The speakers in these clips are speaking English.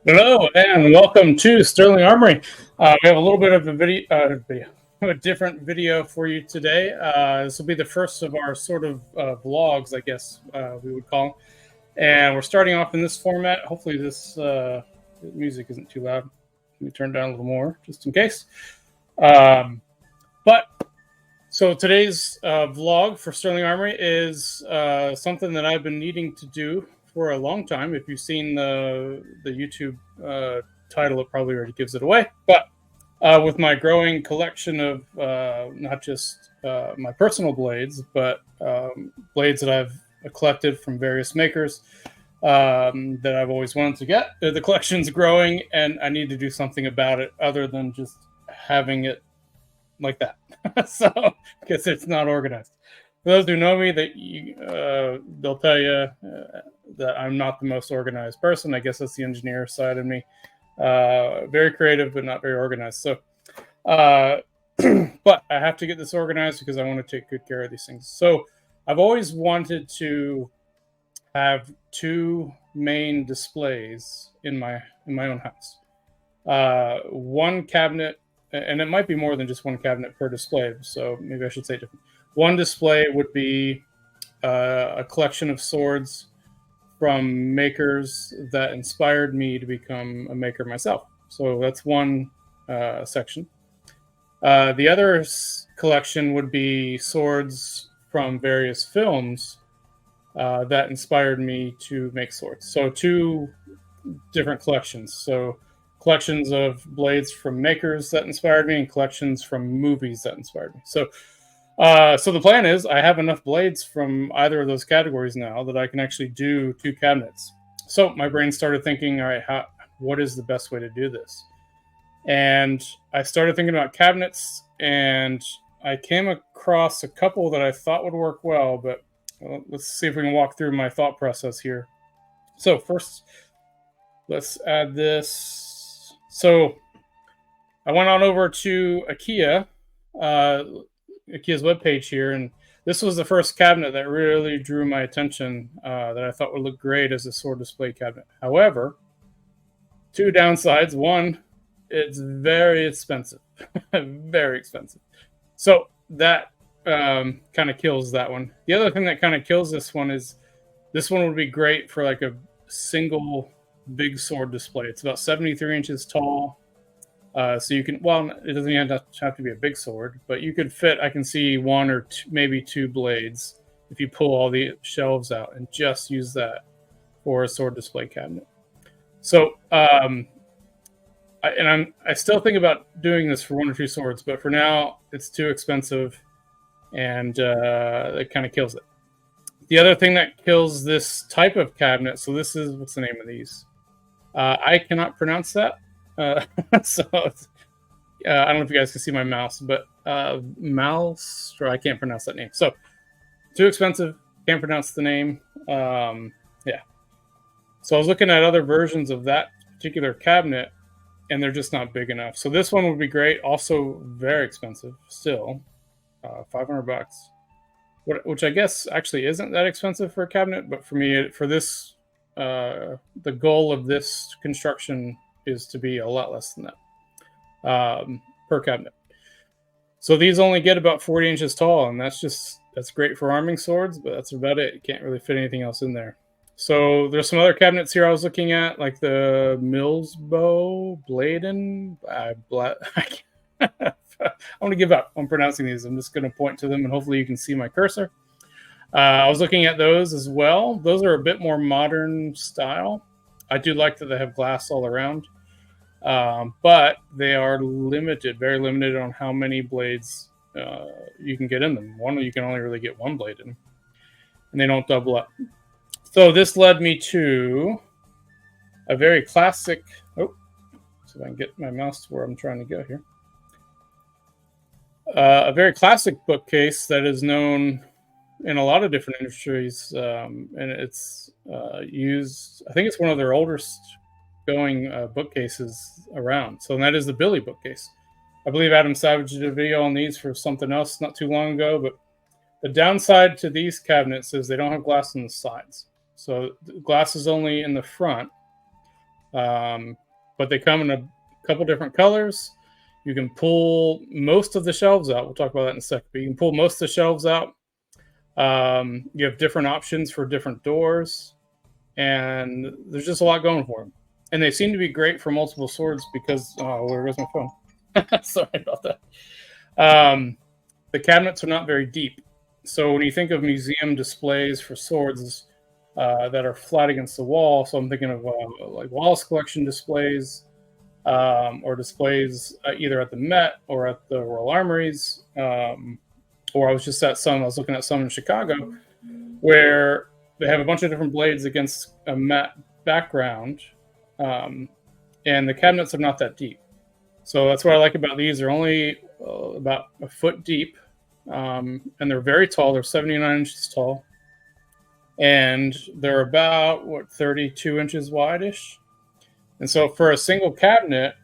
Hello and welcome to Sterling Armory. We have a little bit of a different video for you today. This will be the first of our sort of vlogs, I guess we would call them. And we're starting off in this format. Hopefully this music isn't too loud. Let me turn it down a little more just in case. So today's vlog for Sterling Armory is something that I've been needing to do for a long time. If you've seen the YouTube title, it probably already gives it away. But with my growing collection of not just my personal blades, but blades that I've collected from various makers that I've always wanted to get, the collection's growing, and I need to do something about it other than just having it like that. So because it's not organized. For those who know me, they'll tell you that I'm not the most organized person. I guess that's the engineer side of me. Very creative, but not very organized. So, but I have to get this organized because I want to take good care of these things. So I've always wanted to have two main displays in my own house. One cabinet, and it might be more than just one cabinet per display. So maybe I should say different. One display would be a collection of swords from makers that inspired me to become a maker myself. So that's one section. The other collection would be swords from various films that inspired me to make swords. So two different collections. So collections of blades from makers that inspired me and collections from movies that inspired me. So the plan is I have enough blades from either of those categories now that I can actually do two cabinets. So my brain started thinking, all right, what is the best way to do this? And I started thinking about cabinets, and I came across a couple that I thought would work well, but let's see if we can walk through my thought process here. So first, let's add this. So I went on over to Ikea. Ikea's webpage here, and this was the first cabinet that really drew my attention that I thought would look great as a sword display cabinet. However, two downsides. One, it's very expensive. Very expensive. So that kind of kills that one. The other thing that kind of kills this one is this one would be great for like a single big sword display. It's about 73 inches tall. So you can, well, it doesn't even have to be a big sword, but you could fit, I can see one or two, maybe two blades if you pull all the shelves out and just use that for a sword display cabinet. So, I still think about doing this for one or two swords, but for now it's too expensive and it kind of kills it. The other thing that kills this type of cabinet, so this is, what's the name of these? I cannot pronounce that. So I don't know if you guys can see my mouse, but mouse, or I can't pronounce that name. So too expensive, can't pronounce the name. Yeah. So I was looking at other versions of that particular cabinet, and they're just not big enough. So this one would be great. Also very expensive still, $500, which I guess actually isn't that expensive for a cabinet, but for me, for this, the goal of this construction is to be a lot less than that per cabinet. So these only get about 40 inches tall, and that's great for arming swords, but that's about it. You can't really fit anything else in there. So there's some other cabinets here I was looking at, like the Millsbow Bladen. I'm going to give up on pronouncing these. I'm just going to point to them, and hopefully you can see my cursor. I was looking at those as well. Those are a bit more modern style. I do like that they have glass all around, but they are limited, very limited on how many blades you can get in them. You can only really get one blade in them, and they don't double up. So this led me to a very classic, so if I can get my mouse to where I'm trying to go here. A very classic bookcase that is known in a lot of different industries, and it's used, I think it's one of their oldest going bookcases around. So that is the Billy bookcase. I believe Adam Savage did a video on these for something else not too long ago, but the downside to these cabinets is they don't have glass on the sides. So the glass is only in the front. but they come in a couple different colors. You can pull most of the shelves out. We'll talk about that in a second. But you can pull most of the shelves out. You have different options for different doors, and there's just a lot going for them. And they seem to be great for multiple swords because where goes my phone? Sorry about that. The cabinets are not very deep, so when you think of museum displays for swords that are flat against the wall, so I'm thinking of like Wallace collection displays, or displays either at the Met or at the Royal Armories, or I was looking at some in Chicago, where they have a bunch of different blades against a matte background, and the cabinets are not that deep. So that's what I like about these. They're only about a foot deep, and they're very tall. They're 79 inches tall, and they're about 32 inches wide-ish. And so for a single cabinet,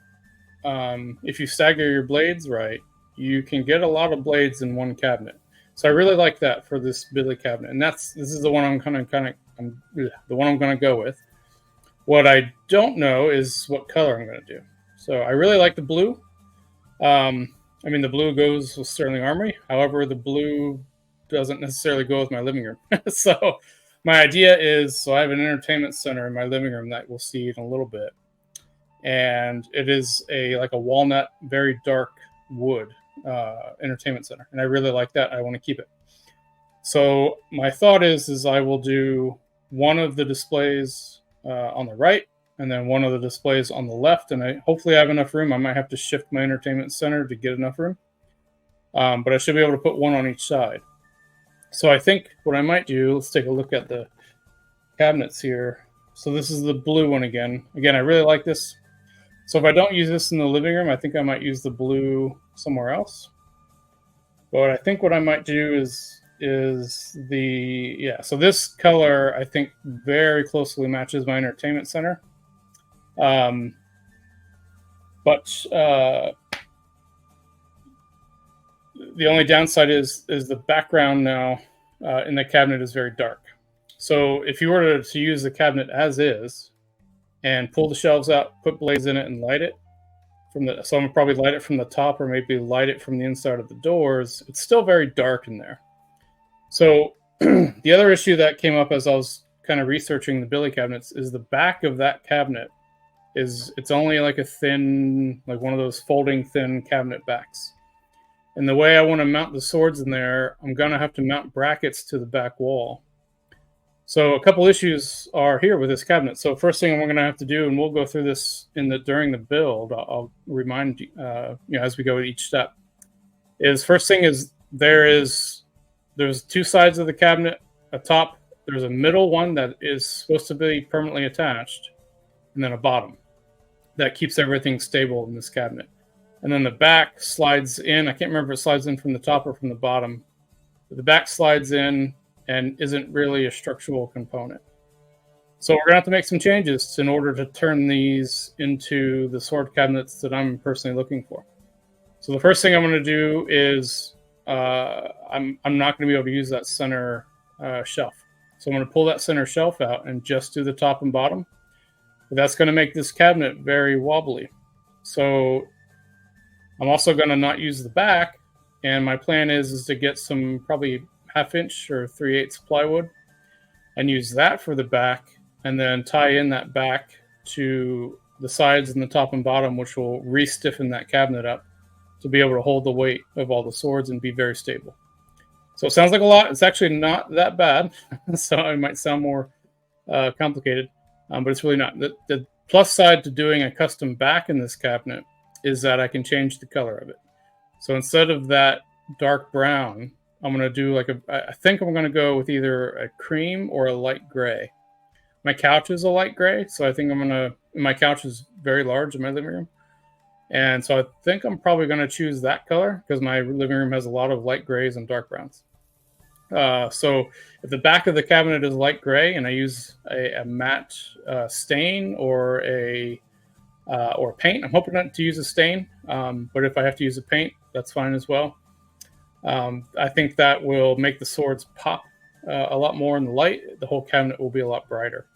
if you stagger your blades right, you can get a lot of blades in one cabinet. So I really like that for this Billy cabinet, and this is the one I'm going to go with. What I don't know is what color I'm going to do. So I really like the blue. The blue goes with Sterling Armory. However, the blue doesn't necessarily go with my living room. So my idea is, I have an entertainment center in my living room that we'll see in a little bit. And it is a walnut, very dark wood entertainment center. And I really like that. I want to keep it. So my thought is I will do one of the displays on the right, and then one of the displays on the left, and I hopefully have enough room. I might have to shift my entertainment center to get enough room, but I should be able to put one on each side. So I think what I might do, let's take a look at the cabinets here. So this is the blue one again. Again, I really like this. So if I don't use this in the living room, I think I might use the blue somewhere else. But I think what I might do is so this color, I think, very closely matches my entertainment center. But the only downside is the background now in the cabinet is very dark. So if you were to use the cabinet as is and pull the shelves out, put blades in it, and light it so I'm gonna probably light it from the top, or maybe light it from the inside of the doors. It's still very dark in there. So the other issue that came up as I was kind of researching the Billy cabinets is the back of that cabinet it's only like a thin, like one of those folding thin cabinet backs. And the way I want to mount the swords in there, I'm going to have to mount brackets to the back wall. So a couple issues are here with this cabinet. So first thing we're going to have to do, and we'll go through this during the build, I'll remind you, as we go with each step, is first thing is there's two sides of the cabinet. A top, there's a middle one that is supposed to be permanently attached, and then a bottom that keeps everything stable in this cabinet. And then the back slides in. I can't remember if it slides in from the top or from the bottom. But the back slides in and isn't really a structural component. So we're going to have to make some changes in order to turn these into the sword cabinets that I'm personally looking for. So the first thing I'm going to do is I'm not going to be able to use that center shelf. So I'm going to pull that center shelf out and just do the top and bottom. But that's going to make this cabinet very wobbly. So I'm also going to not use the back. And my plan is to get some probably 1/2 inch or 3/8 plywood and use that for the back, and then tie in that back to the sides and the top and bottom, which will re-stiffen that cabinet up to be able to hold the weight of all the swords and be very stable. So it sounds like a lot. It's actually not that bad. So it might sound more complicated, but it's really not. The plus side to doing a custom back in this cabinet is that I can change the color of it. So instead of that dark brown, I'm going to do I think I'm going to go with either a cream or a light gray. My couch is a light gray, so I think my couch is very large in my living room. And so I think I'm probably going to choose that color because my living room has a lot of light grays and dark browns. So if the back of the cabinet is light gray and I use a matte stain or a paint, I'm hoping not to use a stain, but if I have to use a paint, that's fine as well. I think that will make the swords pop a lot more in the light. The whole cabinet will be a lot brighter.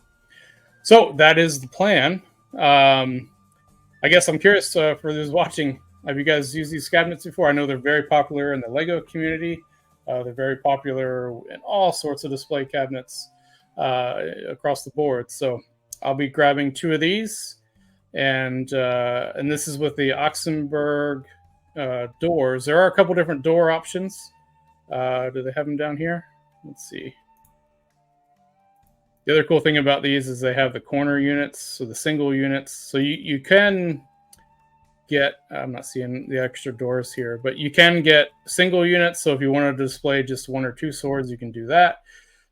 So that is the plan. I guess I'm curious for those watching. Have you guys used these cabinets before? I know they're very popular in the Lego community. They're very popular in all sorts of display cabinets across the board. So I'll be grabbing two of these, and this is with the Oxenberg doors. There are a couple different door options. Do they have them down here? Let's see. The other cool thing about these is they have the corner units, so the single units. So you can get, I'm not seeing the extra doors here, but you can get single units. So if you want to display just one or two swords, you can do that.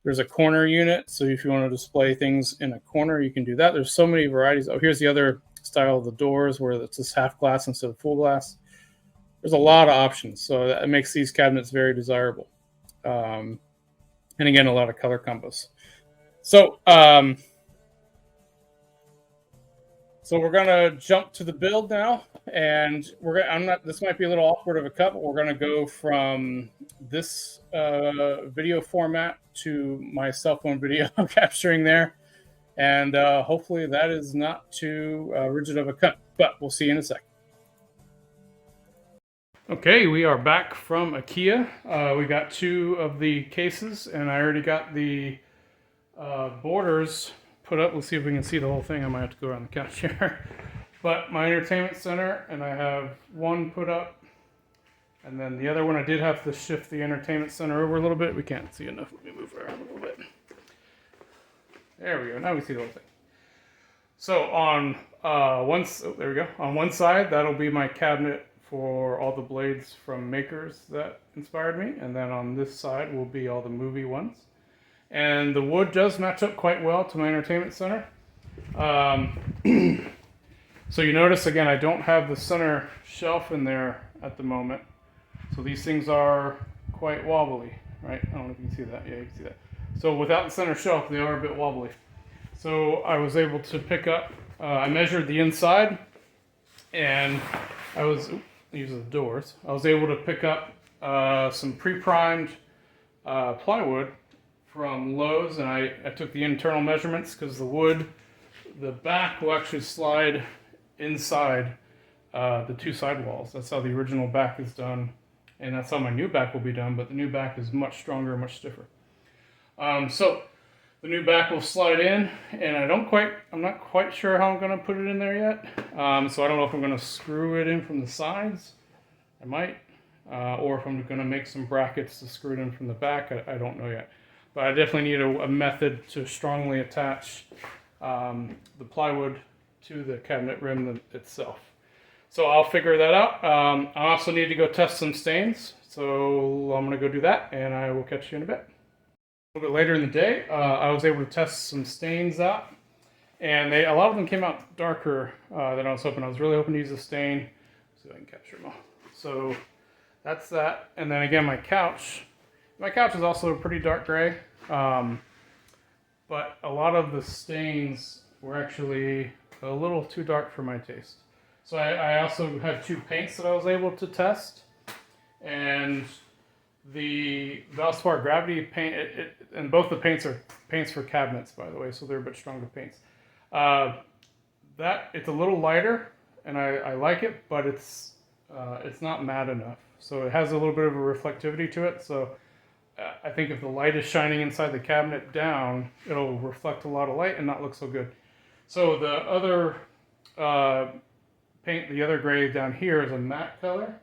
There's a corner unit. So if you want to display things in a corner, you can do that. There's so many varieties. Oh, here's the other style of the doors where it's just half glass instead of full glass. There's a lot of options. So that makes these cabinets very desirable. And again, a lot of color combos. So we're gonna jump to the build now, and this might be a little awkward of a cut, but we're gonna go from this video format to my cell phone video I'm capturing there, and hopefully that is not too rigid of a cut. But we'll see you in a second. Okay, we are back from Ikea. We got two of the cases, and I already got the borders put up. Let's see if we can see the whole thing. I might have to go around the couch here. But my entertainment center, and I have one put up, and then the other one I did have to shift the entertainment center over a little bit. We can't see enough. Let me move around a little bit. There we go. Now we see the whole thing. So on there we go. On one side, that'll be my cabinet for all the blades from makers that inspired me, and then on this side will be all the movie ones. And the wood does match up quite well to my entertainment center. So you notice, again, I don't have the center shelf in there at the moment. So these things are quite wobbly, right? I don't know if you can see that. Yeah, you can see that. So without the center shelf, they are a bit wobbly. So I was able to pick up, I measured the inside, and these are the doors. I was able to pick up some pre-primed plywood from Lowe's, and I took the internal measurements because the back will actually slide inside the two side walls. That's how the original back is done, and that's how my new back will be done, but the new back is much stronger, much stiffer. So the new back will slide in, and I'm not quite sure how I'm going to put it in there yet. So I don't know if I'm going to screw it in from the sides. I might, or if I'm going to make some brackets to screw it in from the back. I don't know yet. But I definitely need a method to strongly attach the plywood to the cabinet rim itself. So I'll figure that out. I also need to go test some stains. So I'm going to go do that, and I will catch you in a bit. A little bit later in the day, I was able to test some stains out, and a lot of them came out darker than I was hoping. I was really hoping to use a stain. Let's see if I can capture them all. So that's that. And then again, my couch is also a pretty dark gray, but a lot of the stains were actually a little too dark for my taste. So I also had two paints that I was able to test, and the Valspar Gravity paint, and both the paints are paints for cabinets, by the way, so they're a bit stronger paints. It's a little lighter, and I like it, but it's not matte enough. So it has a little bit of a reflectivity to it. So I think if the light is shining inside the cabinet down, it'll reflect a lot of light and not look so good. So the other paint, the other gray down here is a matte color,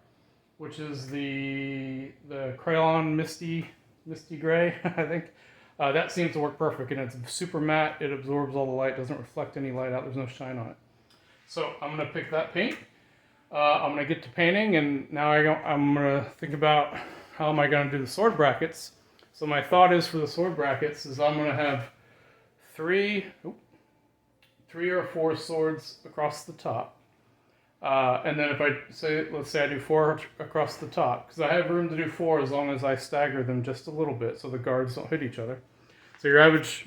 which is the Crayon Misty Gray, I think. That seems to work perfect, and it's super matte. It absorbs all the light, doesn't reflect any light out. There's no shine on it. So I'm going to pick that paint. I'm going to get to painting, and now I'm going to think about how am I going to do the sword brackets. So my thought is for the sword brackets is I'm going to have three or four swords across the top. And then if let's say I do four across the top, because I have room to do four as long as I stagger them just a little bit so the guards don't hit each other. So your average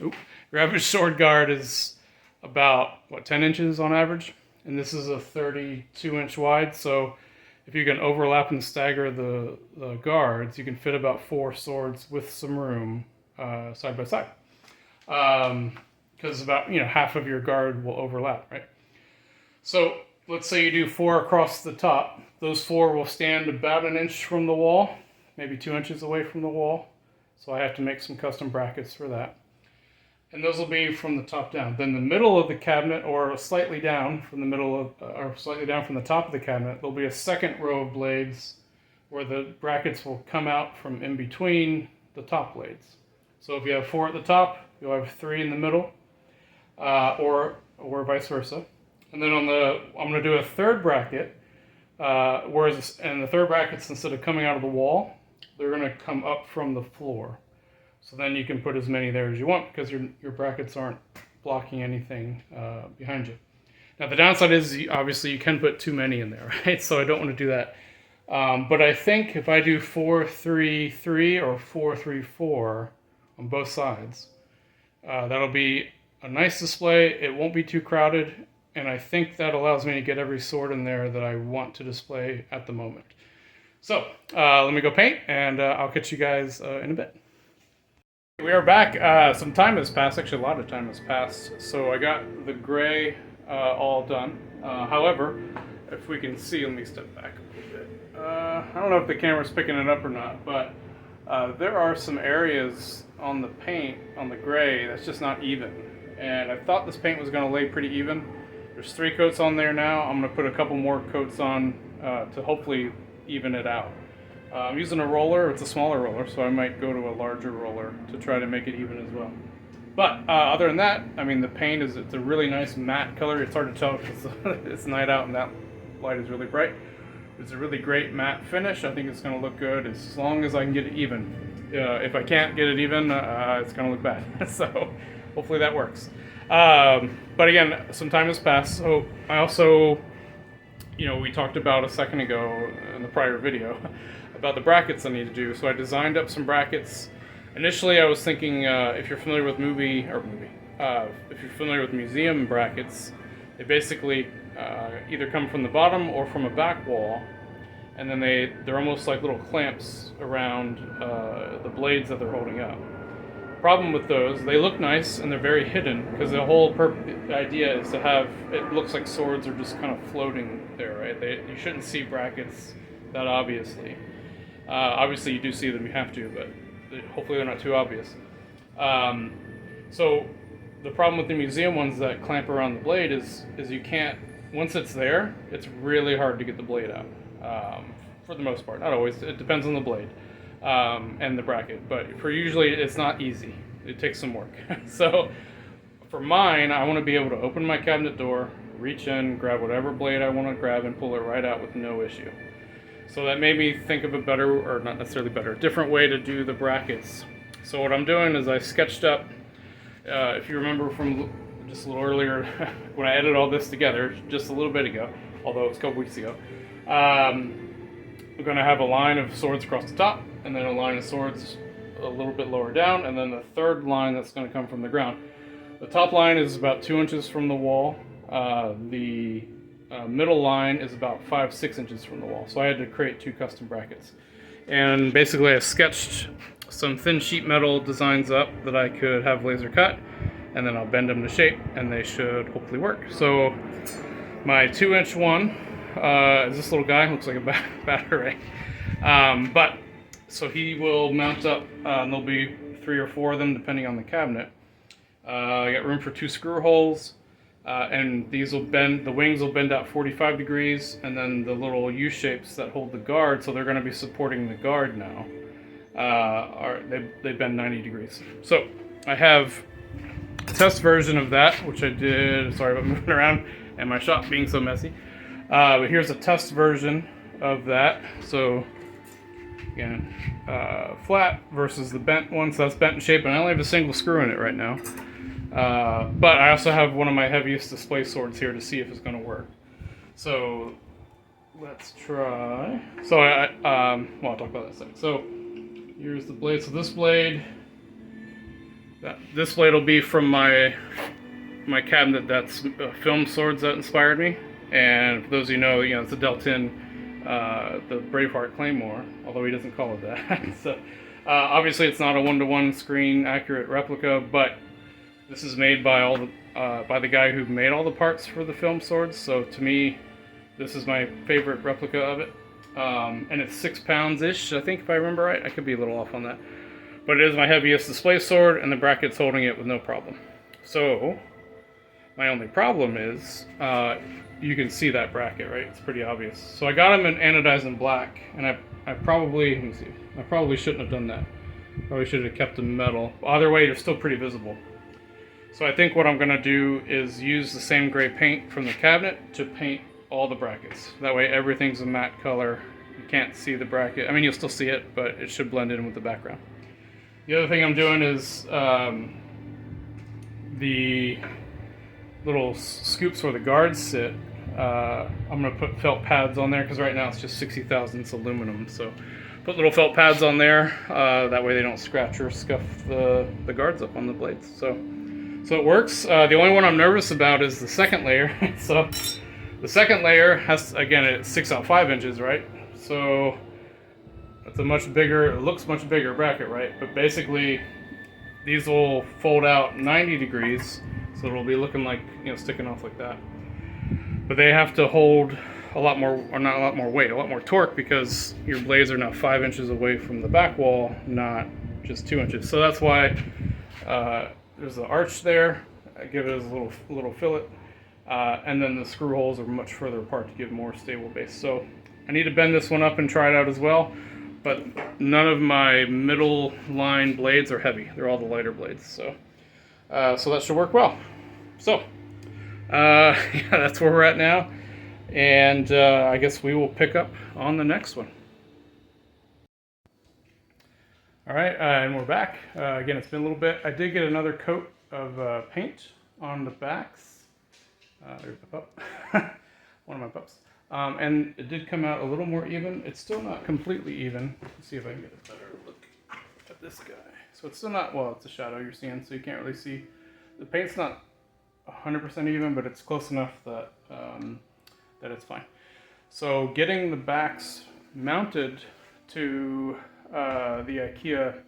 sword guard is about, 10 inches on average? And this is a 32-inch wide, so if you can overlap and stagger the guards, you can fit about four swords with some room side by side. Because about half of your guard will overlap, right? So let's say you do 4 across the top. Those 4 will stand about an inch from the wall, maybe 2 inches away from the wall. So I have to make some custom brackets for that. And those will be from the top down. Then the middle of the cabinet, or slightly down from the middle of, or slightly down from the top of the cabinet, there'll be a second row of blades where the brackets will come out from in between the top blades. So if you have 4 at the top, you'll have 3 in the middle, or vice versa. And then I'm going to do a third bracket, and the third brackets, instead of coming out of the wall, they're going to come up from the floor. So then you can put as many there as you want because your brackets aren't blocking anything behind you. Now the downside is obviously you can put too many in there, right? So I don't want to do that. But I think if I do 4-3-3 or 4-3-4 on both sides, that'll be a nice display. It won't be too crowded, and I think that allows me to get every sword in there that I want to display at the moment. So let me go paint, and I'll catch you guys in a bit. We are back. Some time has passed. Actually, a lot of time has passed. So I got the gray all done. However, if we can see, let me step back a little bit. I don't know if the camera's picking it up or not, but there are some areas on the paint, on the gray, that's just not even. And I thought this paint was going to lay pretty even. There's 3 coats on there now. I'm going to put a couple more coats on to hopefully even it out. I'm using a roller. It's a smaller roller, so I might go to a larger roller to try to make it even as well. But other than that, I mean, the paint it's a really nice matte color. It's hard to tell because it's night out and that light is really bright. It's a really great matte finish. I think it's going to look good as long as I can get it even. If I can't get it even, it's going to look bad. So hopefully that works. But again, some time has passed. So I also, we talked about a second ago in the prior video about the brackets I need to do. So I designed up some brackets. Initially, I was thinking, if you're familiar with if you're familiar with museum brackets, they basically either come from the bottom or from a back wall, and then they're almost like little clamps around the blades that they're holding up. Problem with those, they look nice and they're very hidden because the whole idea is to have it looks like swords are just kind of floating there, right? You shouldn't see brackets that obviously. Obviously, you do see them; you have to, but hopefully they're not too obvious. So the problem with the museum ones that clamp around the blade is you can't. Once it's there, it's really hard to get the blade out. For the most part, not always. It depends on the blade and the bracket, but for usually it's not easy. It takes some work. So for mine, I want to be able to open my cabinet door, reach in, grab whatever blade I want to grab, and pull it right out with no issue. So that made me think of a better, or not necessarily better, different way to do the brackets. So what I'm doing is I sketched up, if you remember from just a little earlier, when I edited all this together, just a little bit ago, although it's a couple weeks ago, we're going to have a line of swords across the top, and then a line of swords a little bit lower down, and then the third line that's going to come from the ground. The top line is about 2 inches from the wall. The middle line is about 5-6 inches from the wall. So I had to create 2 custom brackets. And basically I sketched some thin sheet metal designs up that I could have laser cut, and then I'll bend them to shape, and they should hopefully work. So my 2-inch one is this little guy, looks like a battery. But so he will mount up, and there'll be 3 or 4 of them depending on the cabinet. I got room for 2 screw holes. And these will bend, the wings will bend out 45 degrees, and then the little U-shapes that hold the guard, so they're going to be supporting the guard now, they bend 90 degrees. So I have a test version of that, which I did, sorry about moving around and my shop being so messy, but here's a test version of that. So again, flat versus the bent one, so that's bent in shape, and I only have a single screw in it right now. But I also have one of my heaviest display swords here to see if it's going to work. So let's try. So I'll talk about that in a second. So here's the blade. So this blade will be from my cabinet that's film swords that inspired me. And for those of you know, it's a Deltin, the Braveheart Claymore, although he doesn't call it that. So obviously it's not a 1-to-1 screen accurate replica, but this is made by all by the guy who made all the parts for the film swords. So to me, this is my favorite replica of it. And it's 6 pounds-ish, I think, if I remember right. I could be a little off on that. But it is my heaviest display sword, and the bracket's holding it with no problem. So, my only problem is, you can see that bracket, right? It's pretty obvious. So I got them in anodized in black, and I probably, let me see, I probably shouldn't have done that. Probably should have kept them metal. Either way, they're still pretty visible. So I think what I'm gonna do is use the same gray paint from the cabinet to paint all the brackets. That way everything's a matte color. You can't see the bracket. I mean, you'll still see it, but it should blend in with the background. The other thing I'm doing is the little scoops where the guards sit. I'm going to put felt pads on there because right now it's just 60 thousandths aluminum. So put little felt pads on there. That way they don't scratch or scuff the guards up on the blades. So it works. The only one I'm nervous about is the second layer. So the second layer has, again, it sticks out 5 inches, right? So it's a much bigger, it looks much bigger bracket, right? But basically, these will fold out 90 degrees, so it'll be looking like, you know, sticking off like that. But they have to hold a lot more, or not a lot more weight, a lot more torque, because your blades are now 5 inches away from the back wall, not just 2 inches. So that's why there's the arch there. I give it as a little fillet, and then the screw holes are much further apart to give more stable base. So I need to bend this one up and try it out as well. But none of my middle line blades are heavy. They're all the lighter blades. So that should work well. So yeah, that's where we're at now. And I guess we will pick up on the next one. All right, and we're back. Again, it's been a little bit. I did get another coat of paint on the backs. There's the pup. One of my pups. And it did come out a little more even. It's still not completely even. Let's see if I can get a better look at this guy. So it's still not, well, it's a shadow you're seeing, so you can't really see. The paint's not 100% even, but it's close enough that that it's fine. So getting the backs mounted to the Ikea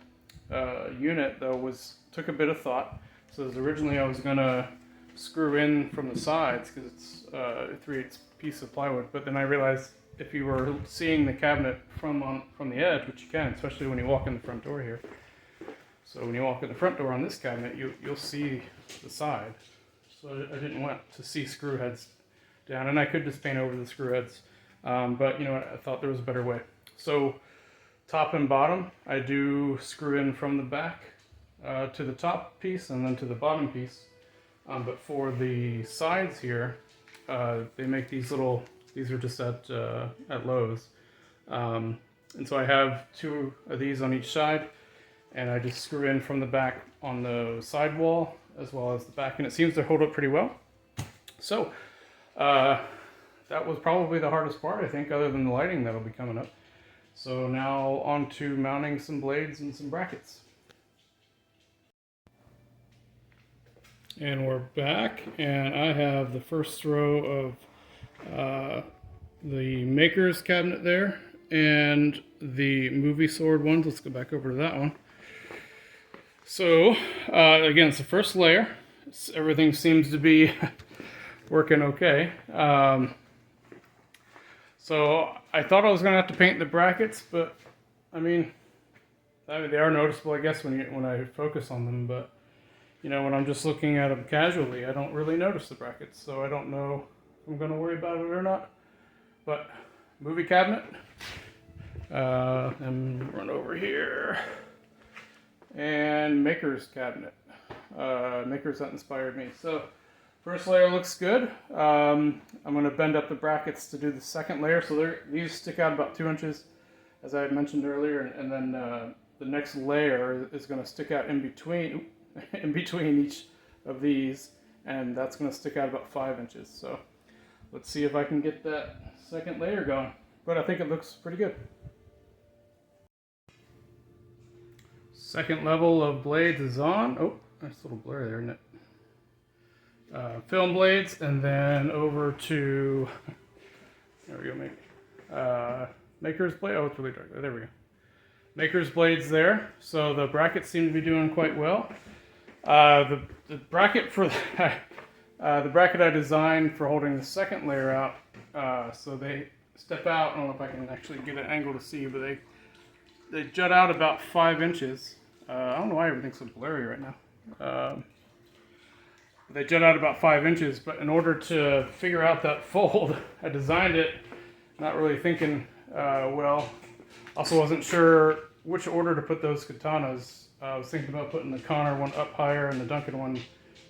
unit, though, took a bit of thought. So originally I was gonna screw in from the sides because it's a 3/8 piece of plywood, but then I realized if you were seeing the cabinet from the edge, which you can, especially when you walk in the front door here. So when you walk in the front door on this cabinet, you'll see the side. So I didn't want to see screw heads down, and I could just paint over the screw heads, but you know what, I thought there was a better way. So top and bottom, I do screw in from the back to the top piece and then to the bottom piece. But for the sides here, they make these little, these are just at Lowe's. And so I have 2 of these on each side, and I just screw in from the back on the side wall as well as the back, and it seems to hold up pretty well. So that was probably the hardest part, I think, other than the lighting that'll be coming up. So now on to mounting some blades and some brackets. And we're back, and I have the first row of the Maker's cabinet there, and the movie sword ones. Let's go back over to that one. So, again, it's the first layer. Everything seems to be working okay. So I thought I was going to have to paint the brackets, but I mean, they are noticeable, I guess, when I focus on them, but you know, when I'm just looking at them casually, I don't really notice the brackets, so I don't know if I'm going to worry about it or not. But movie cabinet, and run over here, and Maker's cabinet. Maker's that inspired me. So first layer looks good. I'm going to bend up the brackets to do the second layer. So these stick out about 2 inches, as I had mentioned earlier, and then the next layer is going to stick out in between each of these, and that's going to stick out about 5 inches. So let's see if I can get that second layer going. But I think it looks pretty good. Second level of blades is on. Oh, that's a little blurry there, isn't it? Film blades, and then over to, there we go, Maker's blade. Oh, it's really dark. There we go. Maker's blades there. So the brackets seem to be doing quite well. The bracket for The bracket I designed for holding the second layer out, so they step out. I don't know if I can actually get an angle to see, but they jut out about 5 inches. I don't know why everything's so blurry right now. They jut out about 5 inches, but in order to figure out that fold, I designed it not really thinking well. Also wasn't sure which order to put those katanas. I was thinking about putting the Connor one up higher and the Duncan one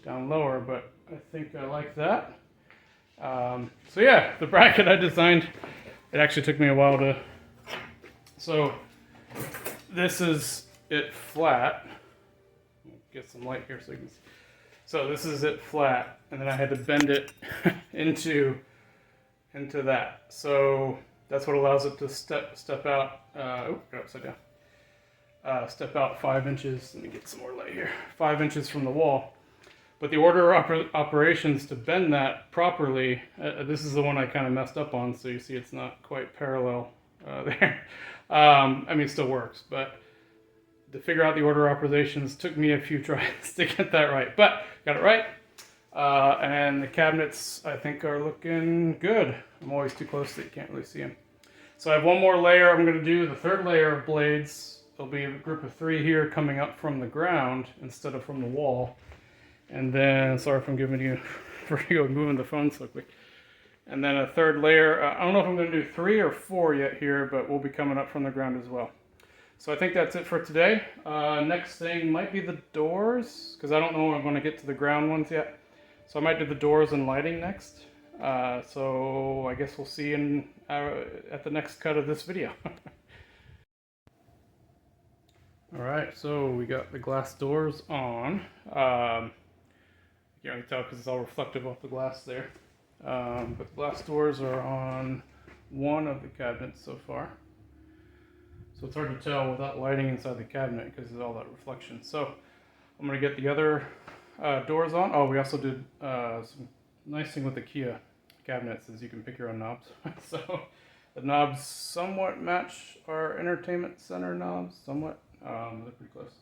down lower, but I think I like that. So yeah, the bracket I designed, it actually took me a while to... So this is it flat. Get some light here so you can see. So this is it flat, and then I had to bend it into that. So that's what allows it to step out. Oh, got upside down. Step out 5 inches. Let me get some more light here. 5 inches from the wall. But the order of operations to bend that properly, this is the one I kind of messed up on, so you see it's not quite parallel there. I mean, it still works, but to figure out the order of operations took me a few tries to get that right. But got it right. And the cabinets, I think, are looking good. I'm always too close that you can't really see them. So I have one more layer. I'm going to do the third layer of blades. There'll be a group of 3 here coming up from the ground instead of from the wall. And then, sorry if I'm giving you moving the phone so quick. And then a third layer. I don't know if I'm going to do 3 or 4 yet here, but we'll be coming up from the ground as well. So I think that's it for today. Next thing might be the doors, because I don't know when I'm going to get to the ground ones yet. So I might do the doors and lighting next. So I guess we'll see you at the next cut of this video. Alright, so we got the glass doors on. You can't really tell because it's all reflective off the glass there. But the glass doors are on one of the cabinets so far. So it's hard to tell without lighting inside the cabinet because of all that reflection. So I'm going to get the other doors on. Oh, we also did some nice thing with the Ikea cabinets is you can pick your own knobs. So the knobs somewhat match our entertainment center knobs, somewhat. They're pretty close.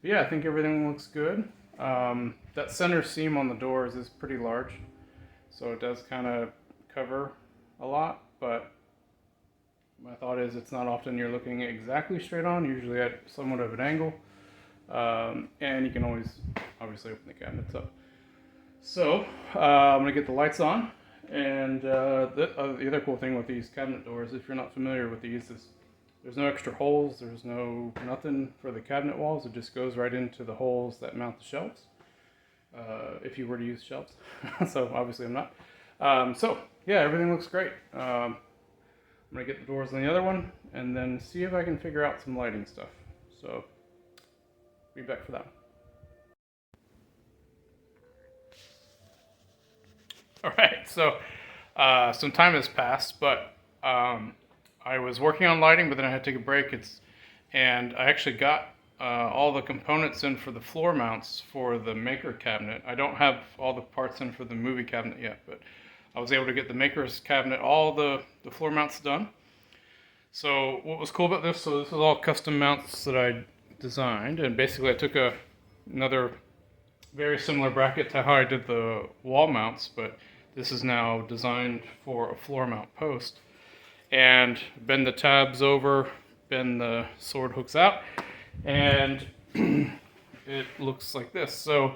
But yeah, I think everything looks good. That center seam on the doors is pretty large, so it does kind of cover a lot, but my thought is it's not often you're looking exactly straight on, usually at somewhat of an angle, and you can always obviously open the cabinets up. So I'm going to get the lights on, and the other cool thing with these cabinet doors, if you're not familiar with these, is there's no extra holes, there's nothing for the cabinet walls, it just goes right into the holes that mount the shelves, if you were to use shelves. So obviously I'm not. So yeah, everything looks great. I'm going to get the doors on the other one, and then see if I can figure out some lighting stuff. So, be back for that one. Alright, so some time has passed, but I was working on lighting, but then I had to take a break. And I actually got all the components in for the floor mounts for the maker cabinet. I don't have all the parts in for the movie cabinet yet, but I was able to get the maker's cabinet, all the floor mounts done. So what was cool about this, so this is all custom mounts that I designed, and basically I took another very similar bracket to how I did the wall mounts, but this is now designed for a floor mount post. And bend the tabs over, bend the sword hooks out, and it looks like this. So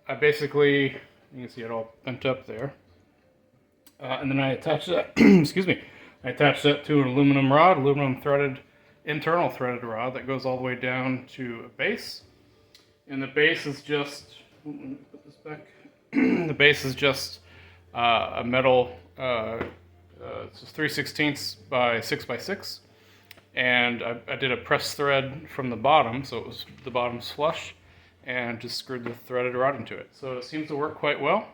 I basically, you can see it all bent up there. And then I attached that, excuse me, I attached that to an aluminum rod, internal threaded rod that goes all the way down to a base. And the base is just, let me put this back, the base is just a metal, it's just 3/16 by 6 by 6. And I did a press thread from the bottom, so it was the bottom's flush, and just screwed the threaded rod into it. So it seems to work quite well.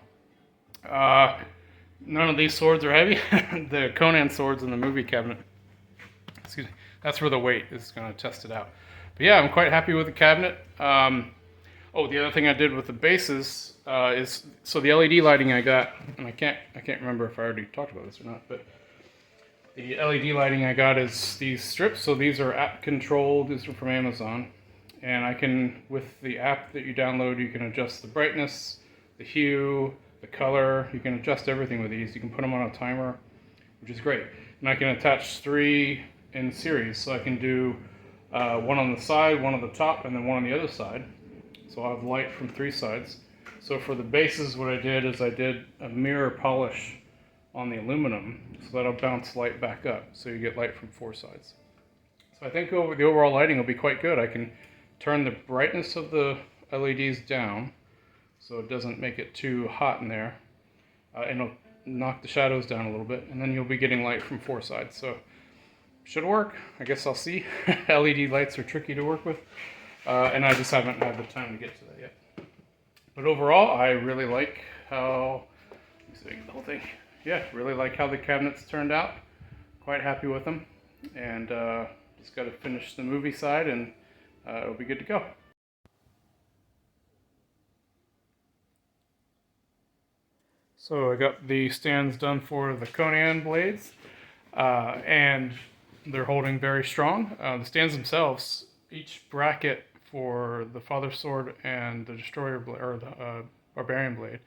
None of these swords are heavy. The Conan swords in the movie cabinet, excuse me, that's where the weight is going to test it out. But yeah, I'm quite happy with the cabinet. Oh, the other thing I did with the bases is, so the LED lighting I got, and I can't remember if I already talked about this or not, but the LED lighting I got is these strips. So these are app controlled. These are from Amazon, and I can, with the app that you download, you can adjust the brightness, the hue, the color. You can adjust everything with these. You can put them on a timer, which is great. And I can attach 3 in series, so I can do one on the side, one on the top, and then one on the other side. So I'll have light from 3 sides. So for the bases, what I did is I did a mirror polish on the aluminum, so that'll bounce light back up, so you get light from 4 sides. So I think the overall lighting will be quite good. I can turn the brightness of the LEDs down, so it doesn't make it too hot in there, and it'll knock the shadows down a little bit, and then you'll be getting light from 4 sides. So should work. I guess I'll see. LED lights are tricky to work with, and I just haven't had the time to get to that yet. But overall, I really like how, let me see the whole thing. Yeah, really like how the cabinets turned out. Quite happy with them, and just got to finish the movie side, and it'll be good to go. So I got the stands done for the Conan blades, and they're holding very strong. The stands themselves, each bracket for the Father Sword and the Destroyer blade, or the Barbarian blade,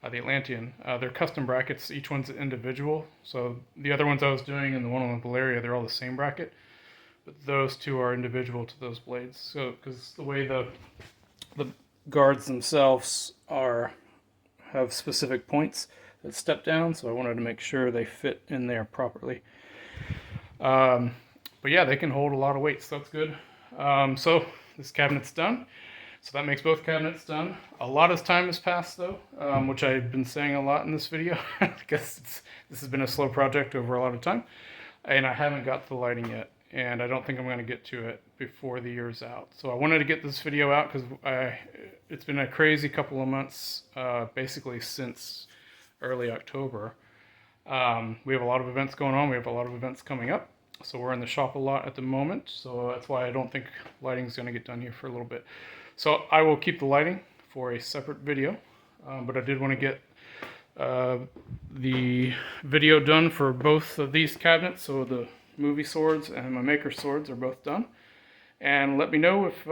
the Atlantean, they're custom brackets. Each one's individual. So the other ones I was doing and the one on the Valeria, they're all the same bracket, but those 2 are individual to those blades. So because the way the guards themselves have specific points that step down, so I wanted to make sure they fit in there properly. But yeah, they can hold a lot of weight, so that's good. So this cabinet's done. So that makes both cabinets done. A lot of time has passed though, which I've been saying a lot in this video, because this has been a slow project over a lot of time, and I haven't got the lighting yet, and I don't think I'm going to get to it before the year's out. So I wanted to get this video out because it's been a crazy couple of months, basically since early October. We have a lot of events going on. We have a lot of events coming up. So we're in the shop a lot at the moment. So that's why I don't think lighting is going to get done here for a little bit. So I will keep the lighting for a separate video. But I did want to get the video done for both of these cabinets. So the movie swords and my maker swords are both done. And let me know if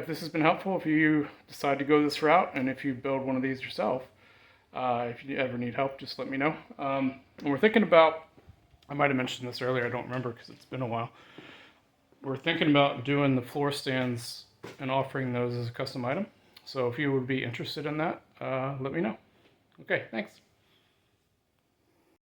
this has been helpful, if you decide to go this route, and if you build one of these yourself. If you ever need help, just let me know. And we're thinking about, I might have mentioned this earlier, I don't remember because it's been a while. We're thinking about doing the floor stands and offering those as a custom item. So if you would be interested in that, let me know. Okay, thanks.